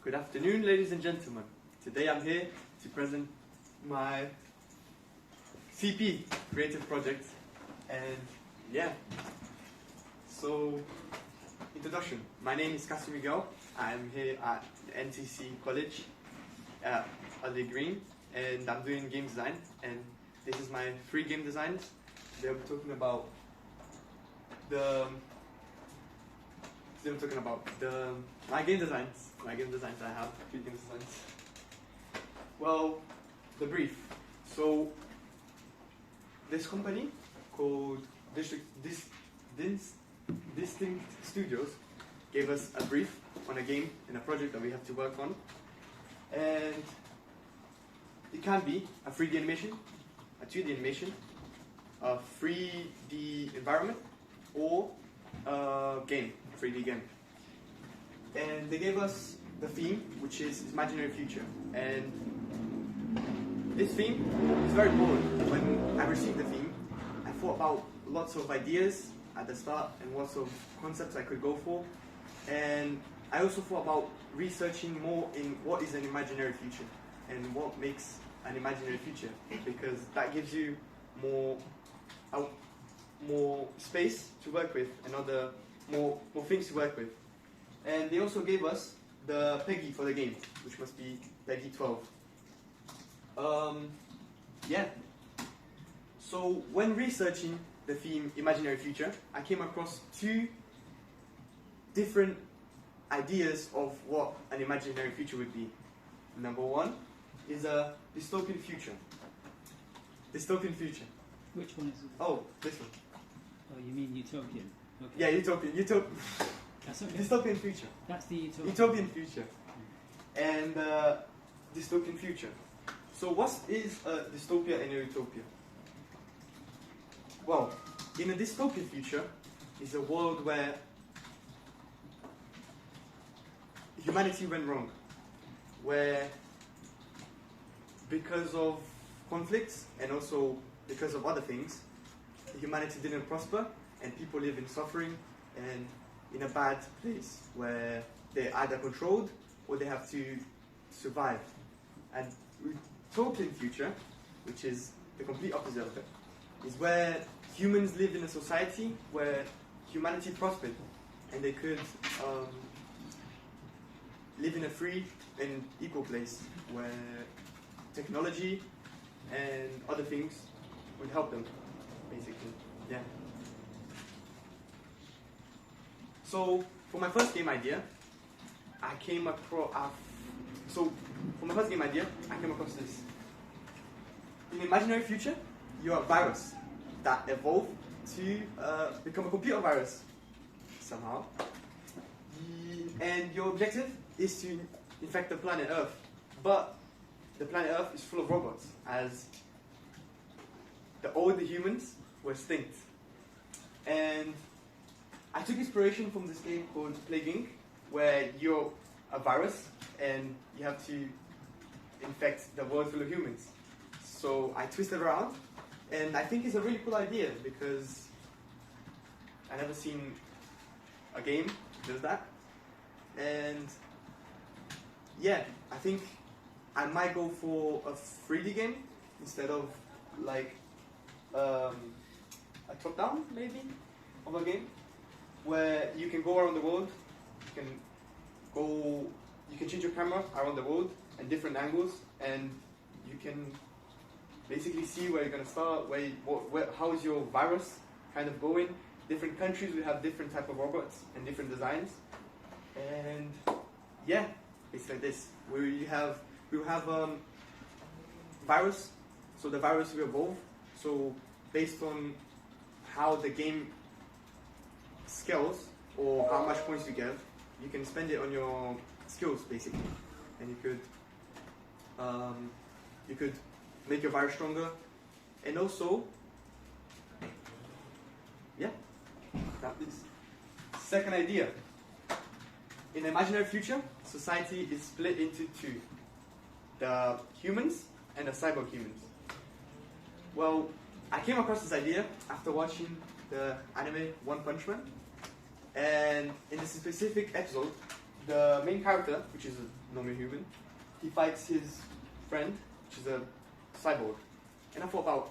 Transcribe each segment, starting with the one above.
Good afternoon, ladies and gentlemen. Today I'm here to present my CP creative project, and yeah. So, introduction. My name is Cassie Miguel. I'm here at NTC College at Ardleigh, and I'm doing game design. And this is my 3 game designs. They'll be talking about my game designs. I have 3 game designs. Well, the brief. So this company called Distinct Studios gave us a brief on a game and a project that we have to work on, and it can be a 3D animation, a 2D animation, a 3D environment, or a game, a 3D game. And they gave us the theme, which is imaginary future. And this theme is very broad. When I received the theme, I thought about lots of ideas at the start and lots of concepts I could go for. And I also thought about researching more in what is an imaginary future and what makes an imaginary future, because that gives you more space to work with and more things to work with. And they also gave us the PEGI for the game, which must be PEGI 12. Yeah. So when researching the theme imaginary future, I came across 2 different ideas of what an imaginary future would be. Number 1 is a dystopian future. Dystopian future. Which one is it? Oh, this one. Oh, you mean utopian? Okay. Yeah, utopian. That's okay. Dystopian future. That's the utopian. Utopian future. And dystopian future. So what is a dystopia and a utopia? Well, in a dystopian future is a world where humanity went wrong, where because of conflicts and also because of other things, humanity didn't prosper and people live in suffering and in a bad place where they're either controlled or they have to survive. And utopian future, which is the complete opposite of it, is where humans lived in a society where humanity prospered and they could live in a free and equal place where technology and other things would help them, basically. Yeah. So for my first game idea, I came across this. In the imaginary future, you're a virus that evolved to become a computer virus somehow. And your objective is to infect the planet Earth. But the planet Earth is full of robots, as all the humans were extinct. And I took inspiration from this game called Plague Inc., where you're a virus and you have to infect the world full of humans. So I twisted around, and I think it's a really cool idea because I never seen a game that does that. And yeah, I think I might go for a 3D game instead of like a top-down maybe of a game, where you can go around the world, you can change your camera around the world and different angles, and you can basically see where you're gonna start, how is your virus kind of going. Different countries will have different type of robots and different designs, and yeah, it's like this. We will have virus, so the virus will evolve. So based on how the game scales or how much points you get, you can spend it on your skills basically, and you could make your virus stronger, and also yeah, that is second idea. In the imaginary future, society is split into 2: the humans and the cyborg humans. Well, I came across this idea after watching the anime One Punch Man, and in this specific episode, the main character, which is a normal human, he fights his friend, which is a cyborg. And I thought about,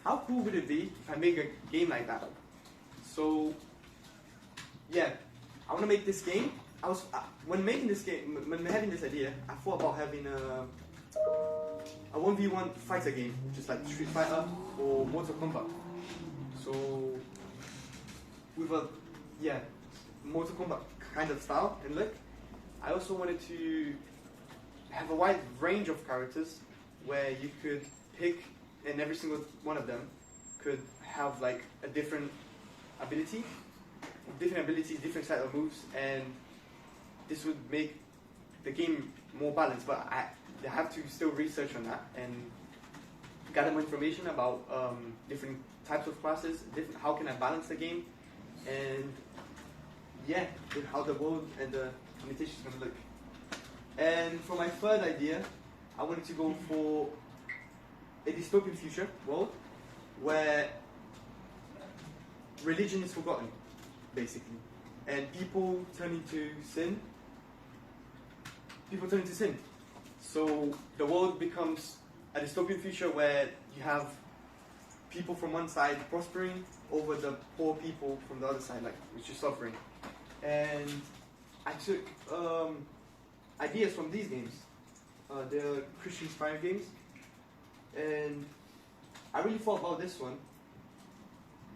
how cool would it be if I make a game like that? So, yeah, I want to make this game. When making this game, when having this idea, I thought about having a 1v1 fighter game, just like Street Fighter or Mortal Kombat. So, with a, Mortal Kombat kind of style and look. I also wanted to have a wide range of characters where you could pick, and every single one of them could have like a different ability, different set of moves, and this would make the game more balanced. But I have to still research on that and gather more information about different types of classes, how can I balance the game, and how the world and the limitations are going to look. And for my third idea, I wanted to go for a dystopian future world where religion is forgotten, basically, and people turn into sin. So the world becomes a dystopian future where you have people from one side prospering over the poor people from the other side, like which is suffering. And I took ideas from these games. They're Christian-inspired games, and I really thought about this one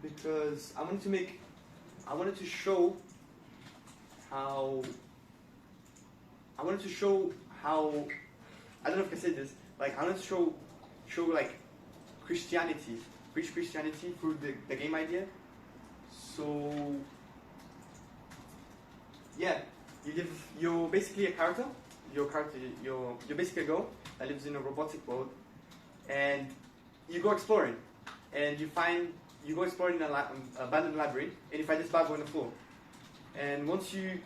because I wanted to show how I don't know if I can say this. Like I wanted to show like Christianity, preach Christianity through the game idea. So yeah, you're basically a character. You're basically a girl that lives in a robotic world, and you go exploring, and you go exploring an abandoned library, and you find this Bible on the floor. And once you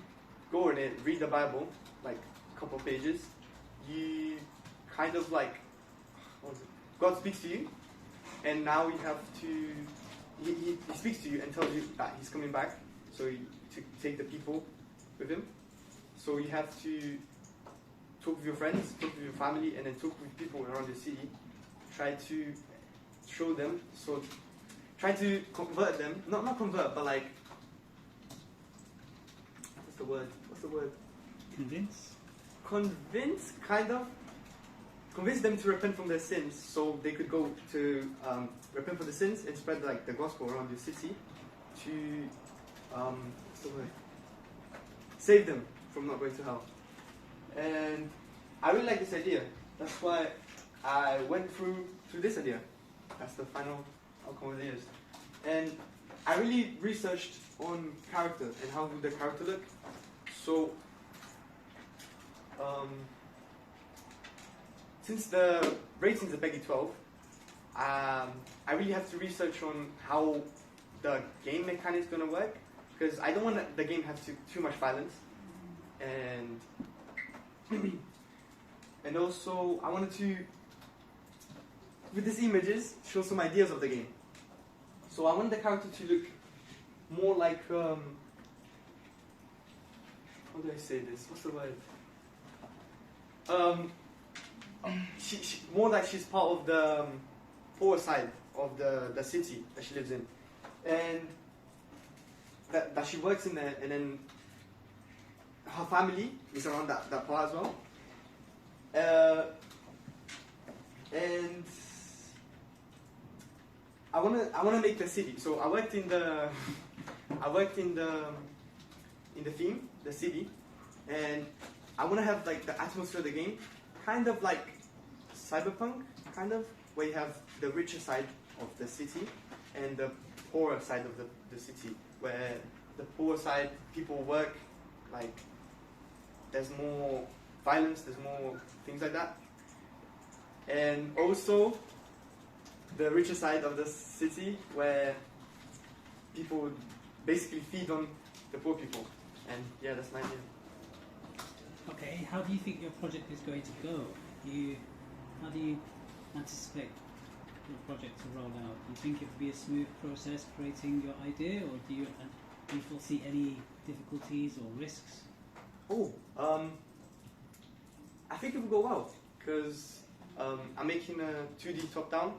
go in it, read the Bible, like a couple of pages, you kind of like, God speaks to you, and now you have to, he speaks to you and tells you that he's coming back, so to take the people with him. So you have to talk with your friends, talk with your family, and then talk with people around the city. Try to show them, so try to convert them, not convert, but like, what's the word? Convince, kind of. Convince them to repent from their sins, so they could go to repent for the sins and spread like the gospel around the city to what's the word? Save them from not going to hell. And I really like this idea. That's why I went through this idea. That's the final outcome of the years. And I really researched on character and how would the character look. So since the ratings are PEGI 12, I really have to research on how the game mechanics is going to work, because I don't want the game to have too much violence, and and also I wanted to, with these images, show some ideas of the game. So I want the character to look more like, how do I say this? What's the word? She more like she's part of the poor side of the city that she lives in, and that she works in there, and then her family is around that part as well. And I wanna make the city. So I worked in the theme, the city, and I wanna have like the atmosphere of the game, kind of like cyberpunk, kind of, where you have the richer side of the city and the poorer side of the city, where the poor side people work, like there's more violence, there's more things like that. And also the richer side of the city, where people would basically feed on the poor people. And yeah, that's my idea. Okay, how do you think your project is going to go? How do you anticipate your project to roll out? Do you think it will be a smooth process creating your idea, or do you foresee any difficulties or risks? Oh, I think it will go well because I'm making a 2D top-down,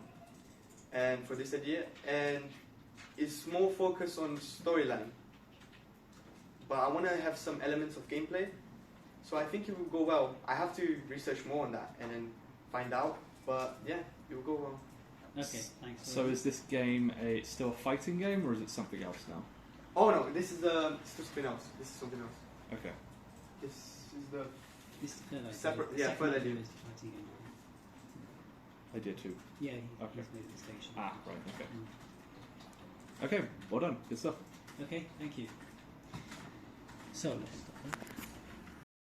and for this idea, and it's more focused on storyline. But I want to have some elements of gameplay, so I think it will go well. I have to research more on that and then find out. But yeah, it will go well. Okay, thanks. So is this game still a fighting game, or is it something else now? Oh no, this is something else. This is something else. Okay. This is the Mr. Furlow. separate. Yeah, further idea. is fighting game. Idea 2. Yeah, Okay. he's made a distinction. Ah, right, okay. Okay, well done. Good stuff. Okay, thank you. So let's stop there.